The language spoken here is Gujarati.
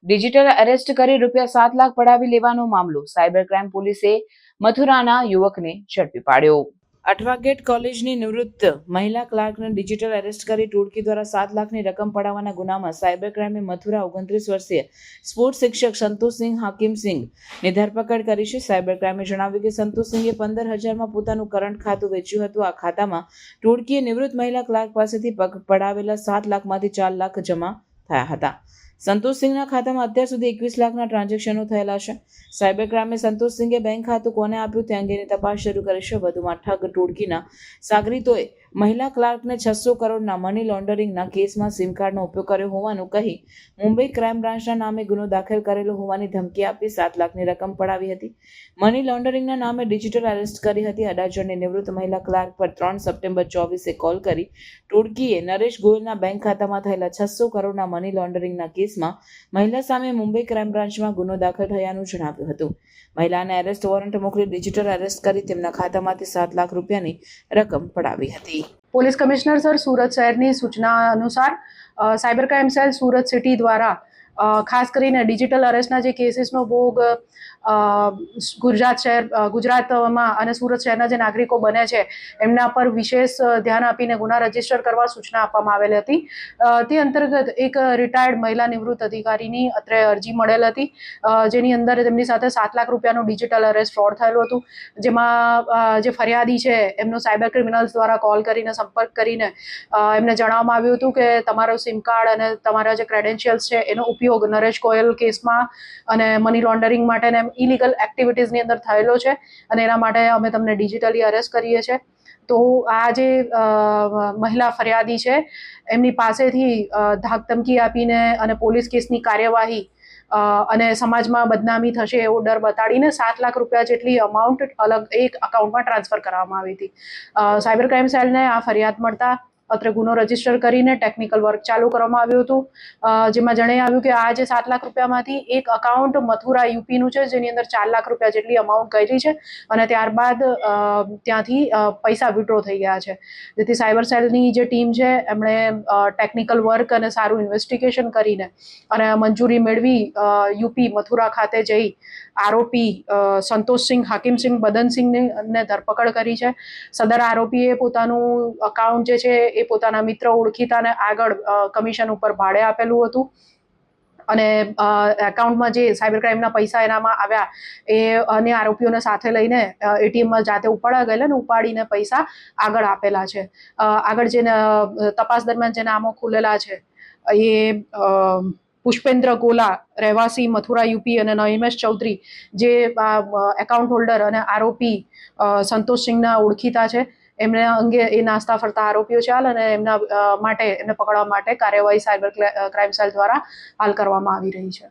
ડિજિટલ એરેસ્ટ કરી ₹7 લાખ પડાવી લેવાનો મામલો. સાયબર ક્રાઇમ પોલીસે મથુરાના યુવકને ઝડપી પાડ્યો. અઠવાગેટ કોલેજની નિવૃત્ત મહિલા ક્લાર્કને ડિજિટલ એરેસ્ટ કરી ટોળકી દ્વારા 7 લાખની રકમ પડાવવાના ગુનામાં સાયબર ક્રાઇમે મથુરા 29 વર્ષીય સ્પોર્ટ્સ શિક્ષક સંતોષસિંહ હાકીમસિંહની ધરપકડ કરી છે. સાયબર ક્રાઇમે જણાવ્યું કે સંતોષસિંહે 15,000માં પોતાનું કરંટ ખાતું વેચ્યું હતું. આ ખાતામાં ટોળકીએ નિવૃત્ત મહિલા ક્લાર્ક પાસેથી પડાવેલા 7 લાખમાંથી 4 લાખ જમા થયા હતા. સંતોષસિંહના ખાતામાં અત્યાર સુધી 21 લાખના ટ્રાન્ઝેક્શનો થયેલા છે. સાયબર ક્રાઇમે સંતોષસિંહે બેંક ખાતું કોને આપ્યું તે અંગેની તપાસ શરૂ કરી છે. વધુમાં ઠગ ટોળકીના સાગરીતોએ મહિલા ક્લાર્કને 600 કરોડના મની લોન્ડરિંગના કેસમાં સિમ કાર્ડનો ઉપયોગ કર્યો હોવાનું કહી મુંબઈ ક્રાઇમ બ્રાન્ચના નામે ગુનો દાખલ કરેલો હોવાની ધમકી આપી 7 લાખની રકમ પડાવી હતી. મની લોન્ડરિંગના નામે ડિજિટલ એરેસ્ટ કરી હતી. અડાજણની નિવૃત્ત મહિલા ક્લાર્ક પર 3 સપ્ટેમ્બર 24 કોલ કરી ટોળકીએ નરેશ ગોયલના બેંક ખાતામાં થયેલા 600 કરોડના મની લોન્ડરિંગના કેસમાં મહિલા સામે મુંબઈ ક્રાઇમ બ્રાન્ચમાં ગુનો દાખલ થયાનું જણાવ્યું હતું. મહિલાને એરેસ્ટ વોરંટ મોકલી ડિજિટલ એરેસ્ટ કરી તેમના ખાતામાંથી 7 લાખ રૂપિયાની રકમ પડાવી હતી. પોલીસ કમિશનર સર સુરત શહેરની સૂચના અનુસાર cyber crime cell Surat city દ્વારા ખાસ કરીને ડિજિટલ અરેસ્ટના જે કેસીસનો ભોગ ગુજરાતમાં અને સુરત શહેરના જે નાગરિકો બને છે એમના પર વિશેષ ધ્યાન આપીને ગુના રજીસ્ટર કરવા સૂચના આપવામાં આવેલી હતી. તે અંતર્ગત એક રિટાયર્ડ મહિલા નિવૃત્ત અધિકારીની અત્રે અરજી મળેલ હતી, જેની અંદર તેમની સાથે 7 લાખ રૂપિયાનું ડિજિટલ અરેસ્ટ ફ્રોડ થયેલું હતું. જેમાં જે ફરિયાદી છે એમનો સાયબર ક્રિમિનલ્સ દ્વારા કોલ કરીને સંપર્ક કરીને એમને જણાવવામાં આવ્યું હતું કે તમારો સિમ કાર્ડ અને તમારા જે ક્રેડેન્શિયલ્સ છે એનો ઉપયોગ નરેશ ગોયલ કેસમાં અને મની લોન્ડરિંગ માટે અને ઇલીગલ એક્ટિવિટીઝની અંદર થયેલો છે અને એના માટે અમે તમને ડિજિટલી અરેસ્ટ કરીએ છીએ. તો આ જે મહિલા ફરિયાદી છે એમની પાસેથી ધાકધમકી આપીને અને પોલીસ કેસની કાર્યવાહી અને સમાજમાં બદનામી થશે એવો ડર બતાડીને 7 લાખ રૂપિયા જેટલી અમાઉન્ટ અલગ એક અકાઉન્ટમાં ટ્રાન્સફર કરવામાં આવી હતી. સાયબર ક્રાઇમ સેલને આ ફરિયાદ મળતા અત્રે ગુનો રજીસ્ટર કરીને ટેકનિકલ વર્ક ચાલુ કરવામાં આવ્યું હતું, જેમાં જણાવ્યું કે આ જે 7 લાખ રૂપિયામાંથી એક અકાઉન્ટ મથુરા યુપીનું છે જેની અંદર 4 લાખ રૂપિયા જેટલી અમાઉન્ટ ગયેલી છે અને ત્યારબાદ ત્યાંથી પૈસા વિડ્રો થઈ ગયા છે. જેથી સાયબર સેલની જે ટીમ છે એમણે ટેકનિકલ વર્ક અને સારું ઇન્વેસ્ટિગેશન કરીને અને મંજૂરી મેળવી યુપી મથુરા ખાતે જઈ આરોપી સંતોષસિંહ હાકીમસિંહ બદનસિંહને ધરપકડ કરી છે. સદર આરોપીએ પોતાનું અકાઉન્ટ જે છે એ પોતાના મિત્ર ઓળખીતાને આગળ કમિશન ઉપર ભાડે આપેલું હતું અને એકાઉન્ટમાં જે સાયબર ક્રાઇમના પૈસા એનામાં આવ્યા એ અન્ય આરોપીઓને સાથે લઈને એટીએમમાં જાતે ઉપાડા ગયેલા ને ઉપાડીને પૈસા આગળ આપેલા છે. આગળ જે તપાસ દરમિયાન જે નામો ખુલેલા છે એ પુષ્પેન્દ્ર ગોલા રહેવાસી મથુરા યુપી અને નઈમેશ ચૌધરી જે એકાઉન્ટ હોલ્ડર અને આરોપી સંતોષસિંહના ઓળખીતા છે. એમને અંગે એ નાસ્તા ફરતા આરોપીઓ છે અને એમને પકડવા માટે કાર્યવાહી સાયબર ક્રાઇમ સેલ દ્વારા હાલ કરવામાં આવી રહી છે.